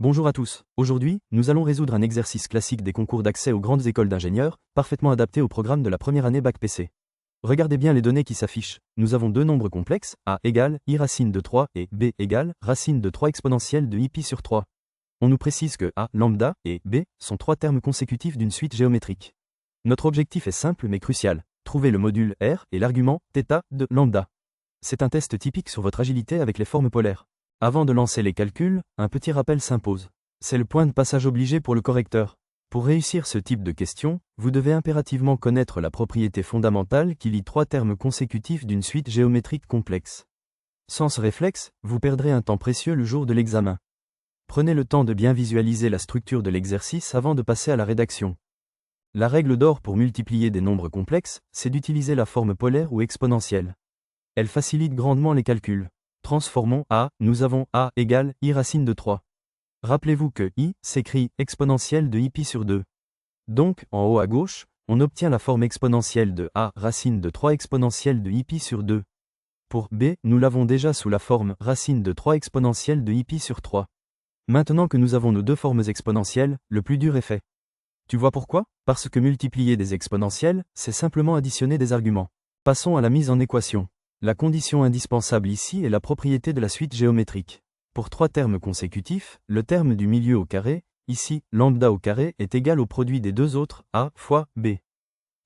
Bonjour à tous. Aujourd'hui, nous allons résoudre un exercice classique des concours d'accès aux grandes écoles d'ingénieurs, parfaitement adapté au programme de la première année Bac PC. Regardez bien les données qui s'affichent. Nous avons deux nombres complexes, a égale i racine de 3 et b égale racine de 3 exponentielle de i pi sur 3. On nous précise que a, lambda, et b sont trois termes consécutifs d'une suite géométrique. Notre objectif est simple mais crucial. Trouver le module r et l'argument θ de lambda. C'est un test typique sur votre agilité avec les formes polaires. Avant de lancer les calculs, un petit rappel s'impose. C'est le point de passage obligé pour le correcteur. Pour réussir ce type de question, vous devez impérativement connaître la propriété fondamentale qui lie trois termes consécutifs d'une suite géométrique complexe. Sans ce réflexe, vous perdrez un temps précieux le jour de l'examen. Prenez le temps de bien visualiser la structure de l'exercice avant de passer à la rédaction. La règle d'or pour multiplier des nombres complexes, c'est d'utiliser la forme polaire ou exponentielle. Elle facilite grandement les calculs. Transformons a, nous avons a égale i racine de 3. Rappelez-vous que i s'écrit exponentielle de i pi sur 2. Donc, en haut à gauche, on obtient la forme exponentielle de a racine de 3 exponentielle de i pi sur 2. Pour b, nous l'avons déjà sous la forme racine de 3 exponentielle de i pi sur 3. Maintenant que nous avons nos deux formes exponentielles, le plus dur est fait. Tu vois pourquoi? Parce que multiplier des exponentielles, c'est simplement additionner des arguments. Passons à la mise en équation. La condition indispensable ici est la propriété de la suite géométrique. Pour trois termes consécutifs, le terme du milieu au carré, ici lambda au carré, est égal au produit des deux autres, a fois b.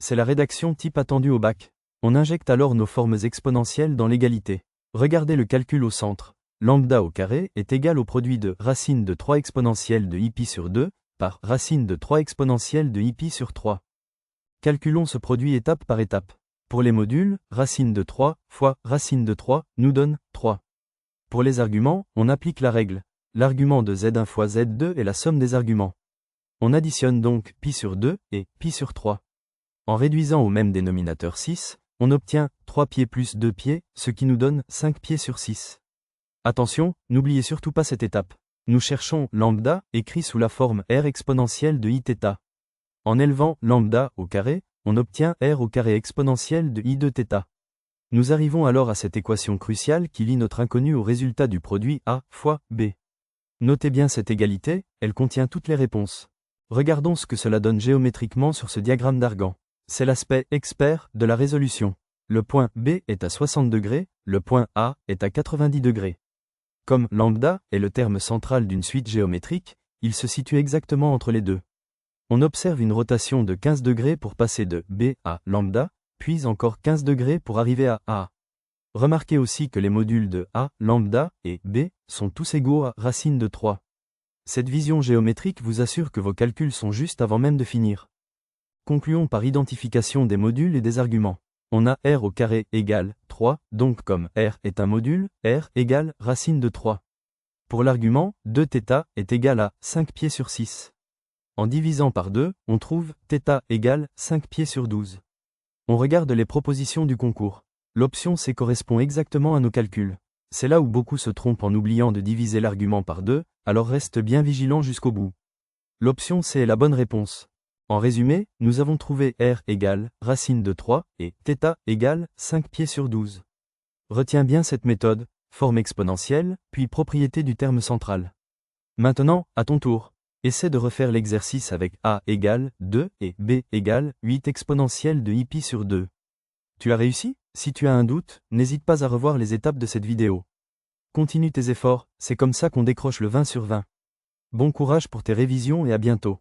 C'est la rédaction type attendue au bac. On injecte alors nos formes exponentielles dans l'égalité. Regardez le calcul au centre. Lambda au carré est égal au produit de racine de 3 exponentielle de i pi sur 2 par racine de 3 exponentielle de i pi sur 3. Calculons ce produit étape par étape. Pour les modules, racine de 3 fois racine de 3 nous donne 3. Pour les arguments, on applique la règle. L'argument de z1 fois z2 est la somme des arguments. On additionne donc pi sur 2 et pi sur 3. En réduisant au même dénominateur 6, on obtient 3 pieds plus 2 pieds, ce qui nous donne 5 pieds sur 6. Attention, n'oubliez surtout pas cette étape. Nous cherchons lambda, écrit sous la forme r exponentielle de iθ. En élevant lambda au carré, on obtient r au carré exponentielle de i de θ. Nous arrivons alors à cette équation cruciale qui lie notre inconnu au résultat du produit a fois b. Notez bien cette égalité, elle contient toutes les réponses. Regardons ce que cela donne géométriquement sur ce diagramme d'Argan. C'est l'aspect expert de la résolution. Le point B est à 60 degrés, le point A est à 90 degrés. Comme lambda est le terme central d'une suite géométrique, il se situe exactement entre les deux. On observe une rotation de 15 degrés pour passer de B à lambda, puis encore 15 degrés pour arriver à A. Remarquez aussi que les modules de A, lambda et B sont tous égaux à racine de 3. Cette vision géométrique vous assure que vos calculs sont justes avant même de finir. Concluons par identification des modules et des arguments. On a r au carré égale 3, donc comme r est un module, r égale racine de 3. Pour l'argument, 2θ est égal à 5 pieds sur 6. En divisant par 2, on trouve θ égale 5 pieds sur 12. On regarde les propositions du concours. L'option C correspond exactement à nos calculs. C'est là où beaucoup se trompent en oubliant de diviser l'argument par 2, alors reste bien vigilant jusqu'au bout. L'option C est la bonne réponse. En résumé, nous avons trouvé r égale racine de 3 et θ égale 5 pieds sur 12. Retiens bien cette méthode, forme exponentielle, puis propriété du terme central. Maintenant, à ton tour. Essaie de refaire l'exercice avec a égale 2 et b égale 8 exponentielle de i pi sur 2. Tu as réussi? Si tu as un doute, n'hésite pas à revoir les étapes de cette vidéo. Continue tes efforts, c'est comme ça qu'on décroche le 20 sur 20. Bon courage pour tes révisions et à bientôt.